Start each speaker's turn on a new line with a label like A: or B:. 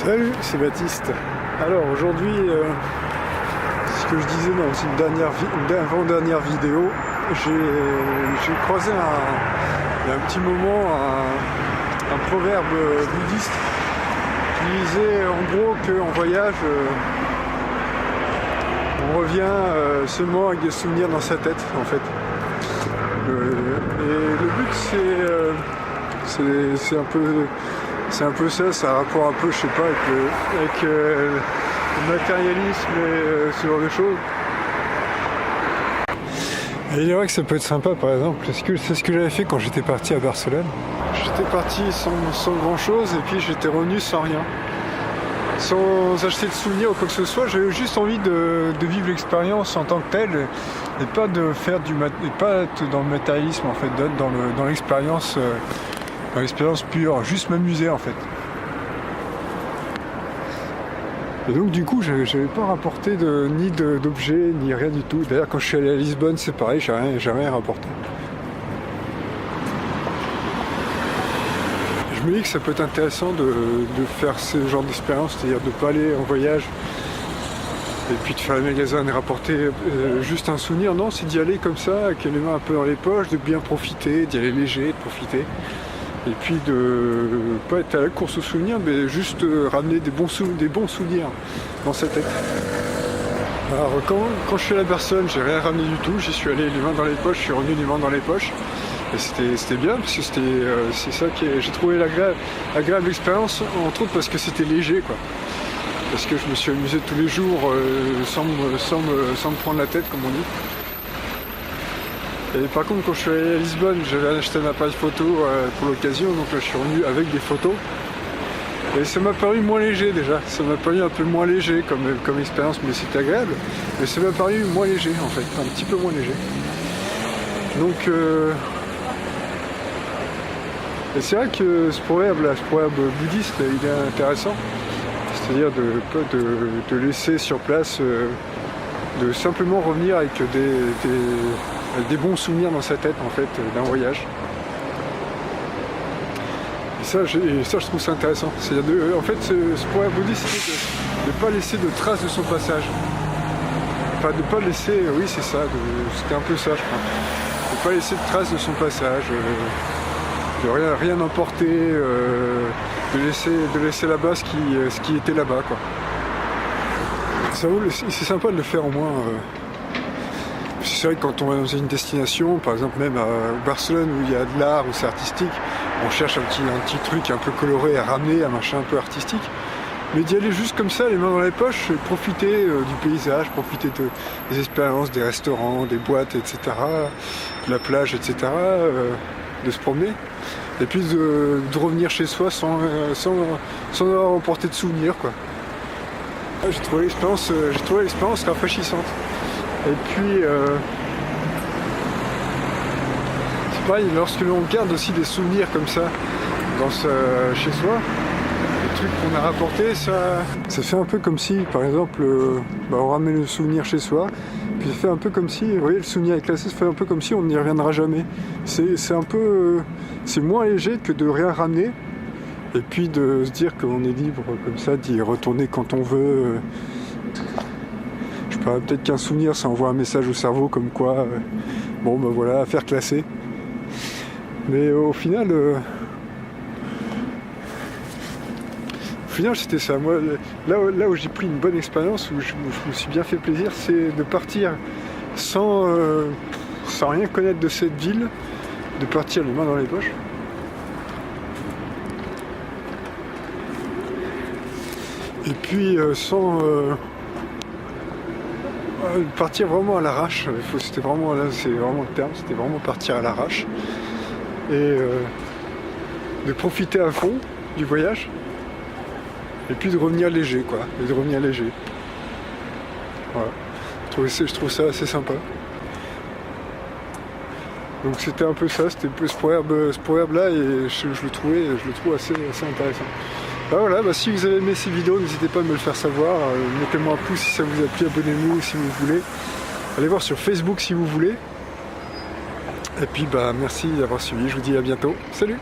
A: Salut, c'est Baptiste. Alors aujourd'hui, ce que je disais dans une avant-dernière vidéo, j'ai croisé il y a un petit moment un proverbe bouddhiste qui disait en gros qu'en voyage, on revient seulement avec des souvenirs dans sa tête en fait. Et le but c'est un peu ça, ça a rapport un peu, je sais pas, avec le matérialisme et ce genre de choses. Et il est vrai que ça peut être sympa, par exemple, c'est ce que j'avais fait quand j'étais parti à Barcelone. J'étais parti sans grand chose et puis j'étais revenu sans rien. Sans acheter de souvenirs ou quoi que ce soit, j'avais juste envie de vivre l'expérience en tant que telle et pas de faire pas être dans le matérialisme en fait, d'être dans l'expérience pure, juste m'amuser en fait. Et donc du coup j'avais pas rapporté ni d'objets ni rien du tout. D'ailleurs quand je suis allé à Lisbonne c'est pareil, j'ai rien rapporté. Je me dis que ça peut être intéressant de faire ce genre d'expérience, c'est-à-dire de ne pas aller en voyage et puis de faire le magasin et rapporter juste un souvenir. Non, c'est d'y aller comme ça, avec les mains un peu dans les poches, de bien profiter, d'y aller léger, de profiter. Et puis de pas être à la course aux souvenirs, mais juste ramener des bons souvenirs dans sa tête. Alors quand je suis à la Barcelone, j'ai rien ramené du tout, j'y suis allé les mains dans les poches, je suis revenu les mains dans les poches. Et c'était bien parce que c'est ça j'ai trouvé l'agréable expérience, entre autres parce que c'était léger quoi. Parce que je me suis amusé tous les jours sans me prendre la tête comme on dit. Et par contre quand je suis allé à Lisbonne, j'avais acheté un appareil photo pour l'occasion, donc là, je suis revenu avec des photos. Et ça m'a paru moins léger déjà, ça m'a paru un peu moins léger comme expérience, mais c'était agréable. Mais ça m'a paru moins léger en fait, un petit peu moins léger. Donc et c'est vrai que ce proverbe bouddhiste, il est intéressant. C'est-à-dire de laisser sur place, de simplement revenir avec des bons souvenirs dans sa tête en fait, d'un voyage. Et ça je trouve ça intéressant. En fait, ce proverbe bouddhiste, c'est de ne pas laisser de traces de son passage. Enfin, de ne pas laisser, oui c'est ça, c'était un peu ça je crois. De ne pas laisser de traces de son passage. De rien emporter, de laisser là-bas ce qui était là-bas quoi. C'est sympa de le faire au moins. C'est vrai que quand on va dans une destination, par exemple même à Barcelone où il y a de l'art, où c'est artistique, on cherche un petit truc un peu coloré à ramener, un machin un peu artistique. Mais d'y aller juste comme ça, les mains dans les poches, profiter du paysage, profiter des expériences, des restaurants, des boîtes, etc., de la plage, etc., de se promener. Et puis de revenir chez soi sans avoir emporté de souvenirs quoi. J'ai trouvé l'expérience rafraîchissante. Et puis c'est pareil, lorsque l'on garde aussi des souvenirs comme ça chez soi, les trucs qu'on a rapportés, ça fait un peu comme si par exemple on ramène le souvenir chez soi. Puis ça fait un peu comme si, vous voyez, le souvenir est classé, ça fait un peu comme si on n'y reviendra jamais. C'est un peu, c'est moins léger que de rien ramener, et puis de se dire qu'on est libre comme ça, d'y retourner quand on veut. Je sais pas, peut-être qu'un souvenir, ça envoie un message au cerveau comme quoi, voilà, affaire classée. Mais au final, c'était ça. Moi, là où j'ai pris une bonne expérience, où je me suis bien fait plaisir, c'est de partir sans rien connaître de cette ville, de partir les mains dans les poches. Et puis partir vraiment à l'arrache. C'est vraiment le terme, c'était vraiment partir à l'arrache. Et de profiter à fond du voyage. Et puis de revenir léger, quoi. Voilà. Je trouve ça assez sympa. Donc c'était un peu ça, c'était ce proverbe-là, et je le trouve assez intéressant. Voilà, si vous avez aimé ces vidéos, n'hésitez pas à me le faire savoir. Mettez-moi un pouce si ça vous a plu, abonnez-vous si vous voulez. Allez voir sur Facebook si vous voulez. Et puis merci d'avoir suivi, je vous dis à bientôt. Salut!